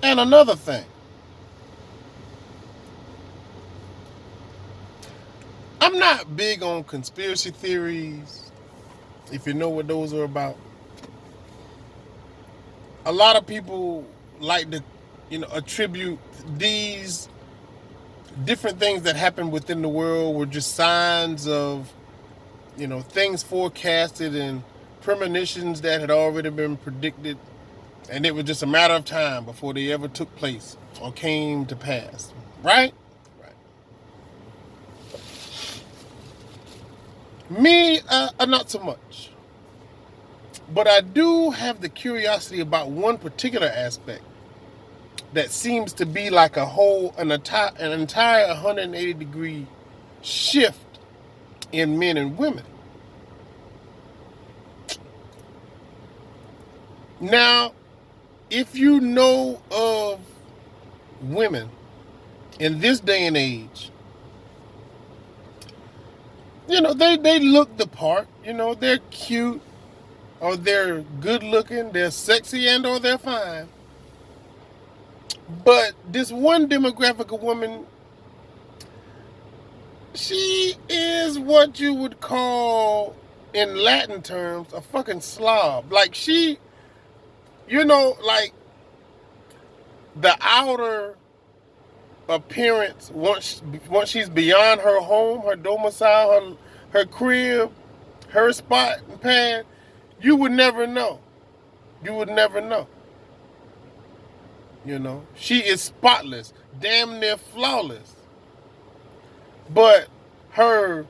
And another thing, I'm not big on conspiracy theories. If you know what those are about, a lot of people like to, attribute these different things that happen within the world were just signs of, things forecasted and premonitions that had already been predicted, and it was just a matter of time before they ever took place or came to pass. Right? Right. Me, not so much. But I do have the curiosity about one particular aspect that seems to be like an entire 180-degree shift in men and women. Now, if you know of women in this day and age, they look the part. They're cute, or they're good looking, they're sexy, and or they're fine. But this one demographic of woman, she is what you would call, in Latin terms, a fucking slob. Like like the outer appearance, once she's beyond her home, her domicile, her crib, her spot and pan, you would never know. You would never know. She is spotless, damn near flawless. But her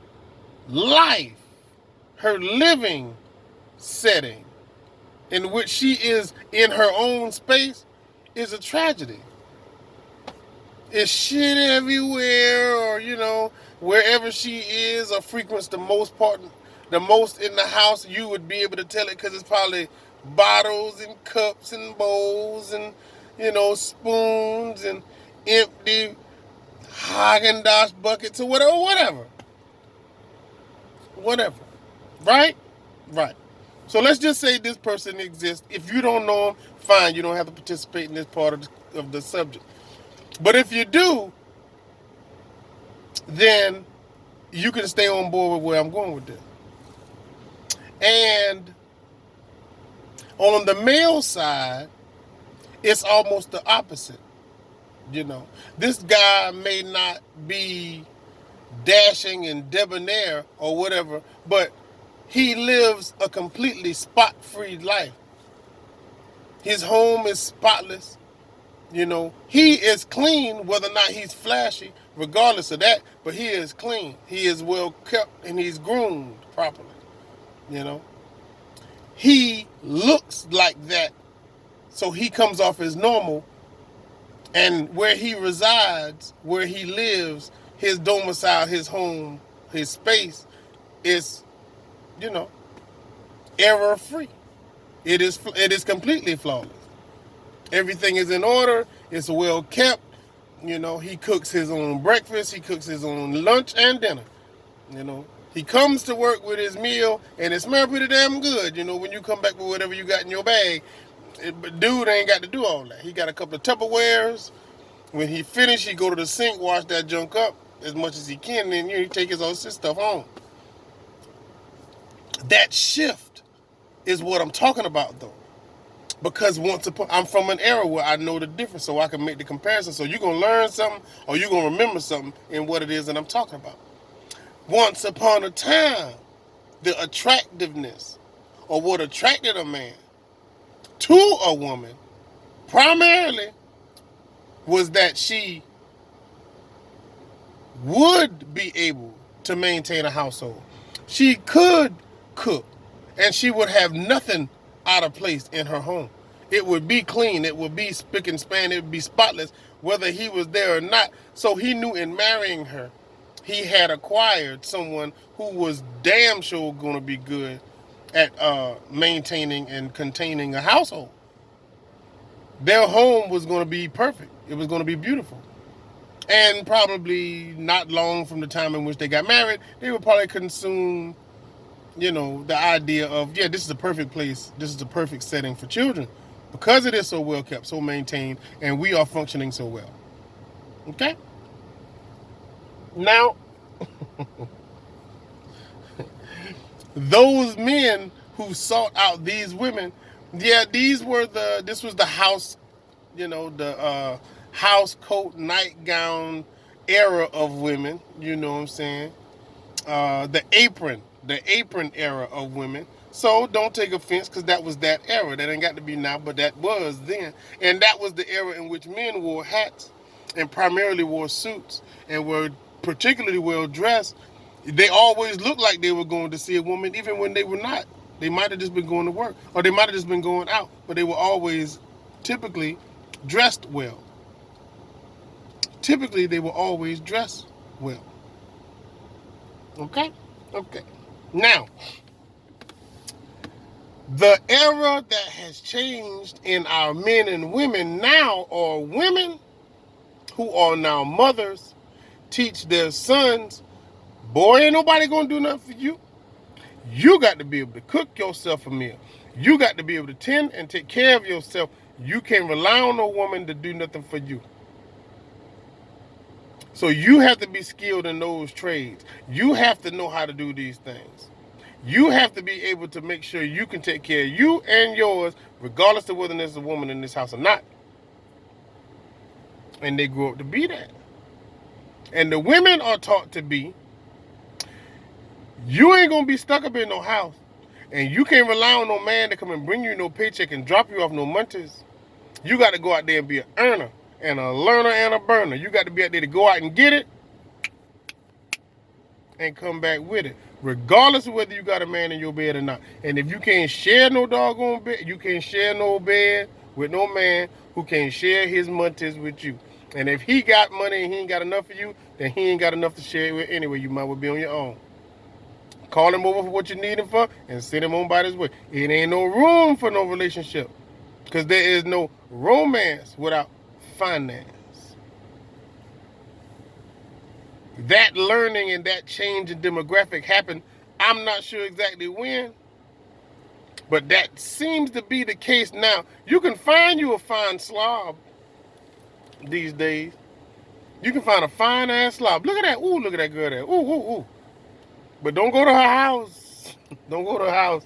life, her living setting, in which she is in her own space, is a tragedy. It's shit everywhere, or wherever she is or frequents the most in the house, you would be able to tell it because it's probably bottles and cups and bowls and spoons and empty Haagen-Dazs buckets or whatever. Right? Right. So let's just say this person exists. If you don't know him, fine. You don't have to participate in this part of the subject. But if you do, then you can stay on board with where I'm going with this. And on the male side, it's almost the opposite. This guy may not be dashing and debonair or whatever, but he lives a completely spot-free life. His home is spotless. He is clean, whether or not he's flashy, regardless of that, but he is clean. He is well kept and he's groomed properly. He looks like that, so he comes off as normal. And where he resides, where he lives, his domicile, his home, his space is, error free. It is completely flawless. Everything is in order. It's well kept. He cooks his own breakfast. He cooks his own lunch and dinner. He comes to work with his meal, and it smells pretty damn good. When you come back with whatever you got in your bag. But dude ain't got to do all that. He got a couple of Tupperwares. When he finish, he go to the sink, wash that junk up as much as he can, and then he take his own stuff home. That shift is what I'm talking about, though. Because I'm from an era where I know the difference, so I can make the comparison. So you're going to learn something, or you're going to remember something in what it is that I'm talking about. Once upon a time, the attractiveness, or what attracted a man to a woman, primarily, was that she would be able to maintain a household. She could cook, and she would have nothing out of place in her home. It would be clean. It would be spick and span. It would be spotless, whether he was there or not. So he knew in marrying her, he had acquired someone who was damn sure going to be good at maintaining and containing a household. Their home was going to be perfect. It was going to be beautiful. And probably not long from the time in which they got married, they would probably consume, the idea of, this is the perfect place. This is the perfect setting for children. Because it is so well kept, so maintained, and we are functioning so well. Okay? Now, those men who sought out these women, yeah, this was the house, the house coat, nightgown era of women, you know what I'm saying? The apron era of women. So don't take offense, because that was that era. That ain't got to be now, but that was then. And that was the era in which men wore hats and primarily wore suits and were particularly well dressed. They always looked like they were going to see a woman, even when they were not. They might have just been going to work, or they might have just been going out, but they were always typically dressed well. Typically, they were always dressed well. Okay? Okay. Now, the era that has changed in our men and women now are women who are now mothers, teach their sons, boy, ain't nobody gonna do nothing for you. You got to be able to cook yourself a meal. You got to be able to tend and take care of yourself. You can't rely on a woman to do nothing for you. So you have to be skilled in those trades. You have to know how to do these things. You have to be able to make sure you can take care of you and yours, regardless of whether there's a woman in this house or not. And they grow up to be that. And the women are taught to be, you ain't going to be stuck up in no house. And you can't rely on no man to come and bring you no paycheck and drop you off no months. You got to go out there and be an earner and a learner and a burner. You got to be out there to go out and get it and come back with it, regardless of whether you got a man in your bed or not. And if you can't share no doggone bed, you can't share no bed with no man who can't share his months with you. And if he got money and he ain't got enough for you, then he ain't got enough to share it with anyway. You might well be on your own. Call him over for what you need him for and send him on by his way. It ain't no room for no relationship, because there is no romance without finance. That learning and that change in demographic happened, I'm not sure exactly when, but that seems to be the case now. You can find you a fine slob these days. You can find a fine ass slob. Look at that. Ooh, look at that girl there. Ooh, ooh, ooh. But don't go to her house. Don't go to her house.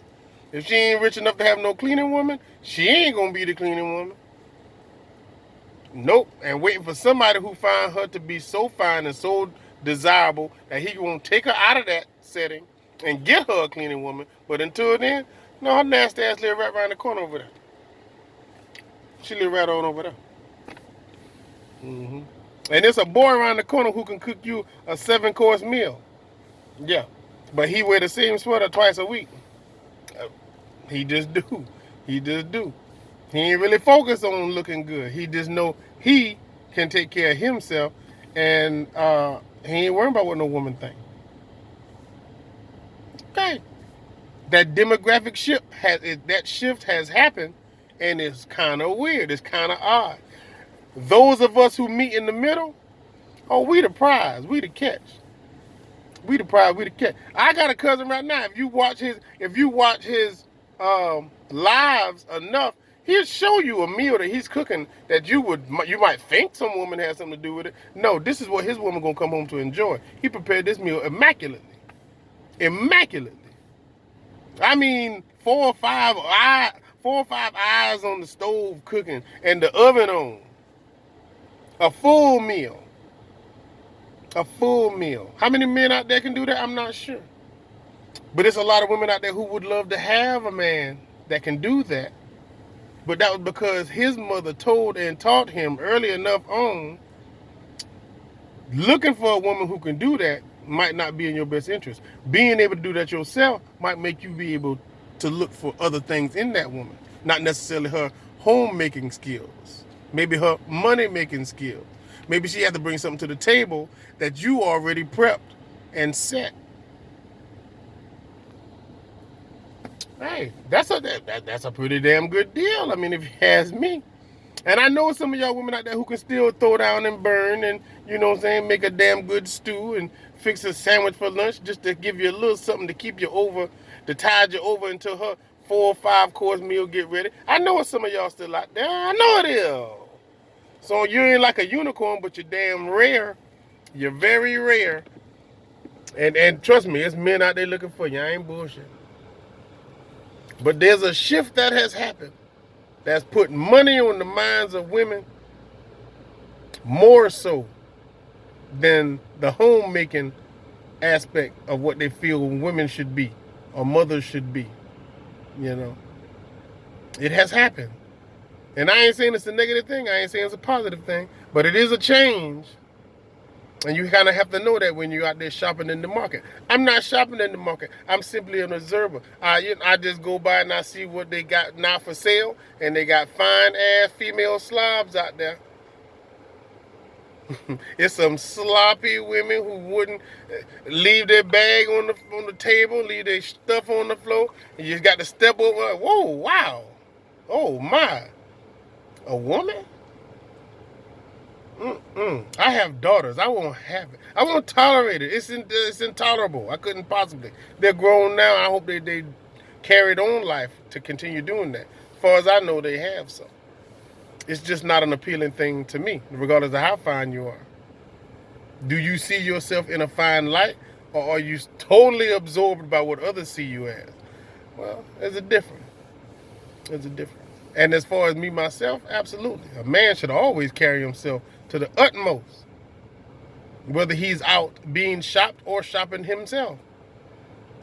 If she ain't rich enough to have no cleaning woman, she ain't gonna be the cleaning woman. Nope. And waiting for somebody who find her to be so fine and so desirable that he gonna take her out of that setting and get her a cleaning woman. But until then, no, her nasty ass live right around the corner over there. She live right on over there. And there's a boy around the corner who can cook you a 7-course meal. Yeah. But he wear the same sweater twice a week. He just do. He just do. He ain't really focused on looking good. He just know he can take care of himself, and he ain't worrying about what no woman think. Okay. That demographic shift has happened, and it's kind of weird. It's kind of odd. Those of us who meet in the middle, we the prize. We the catch. We the prize. We the catch. I got a cousin right now. If you watch his lives enough, he'll show you a meal that he's cooking that you might think some woman has something to do with it. No, this is what his woman gonna come home to enjoy. He prepared this meal immaculately. Immaculately. I mean, 4 or 5 eyes on the stove cooking and the oven on. A full meal. A full meal. How many men out there can do that? I'm not sure. But there's a lot of women out there who would love to have a man that can do that. But that was because his mother told and taught him early enough on, looking for a woman who can do that might not be in your best interest. Being able to do that yourself might make you be able to look for other things in that woman. Not necessarily her homemaking skills. Maybe her money-making skills. Maybe she had to bring something to the table that you already prepped and set. Hey, that's a pretty damn good deal. I mean, if you ask me. And I know some of y'all women out there who can still throw down and burn and, you know what I'm saying, make a damn good stew and fix a sandwich for lunch just to give you a little something to keep you over, to tide you over until her 4 or 5 course meal, get ready. I know it's some of y'all still out there. I know it is. So you ain't like a unicorn, but you're damn rare. You're very rare. And trust me, it's men out there looking for you. I ain't bullshit. But there's a shift that has happened that's put money on the minds of women more so than the homemaking aspect of what they feel women should be or mothers should be. You know, it has happened. And I ain't saying it's a negative thing. I ain't saying it's a positive thing. But it is a change. And you kind of have to know that when you're out there shopping in the market. I'm not shopping in the market. I'm simply an observer. I just go by and I see what they got now for sale. And they got fine-ass female slobs out there. It's some sloppy women who wouldn't leave their bag on the table, leave their stuff on the floor. And you got to step over. Whoa, wow. Oh, my. A woman? I have daughters. I won't have it. I won't tolerate it. It's intolerable. I couldn't possibly. They're grown now. I hope they carried on life to continue doing that. As far as I know, they have so. It's just not an appealing thing to me, regardless of how fine you are. Do you see yourself in a fine light, or are you totally absorbed by what others see you as? Well, there's a difference. There's a difference. And as far as me, myself, absolutely. A man should always carry himself to the utmost, whether he's out being shopped or shopping himself.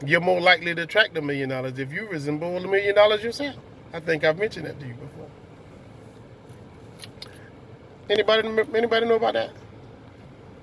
You're more likely to attract $1 million if you resemble $1 million yourself. I think I've mentioned that to you before. Anybody know about that?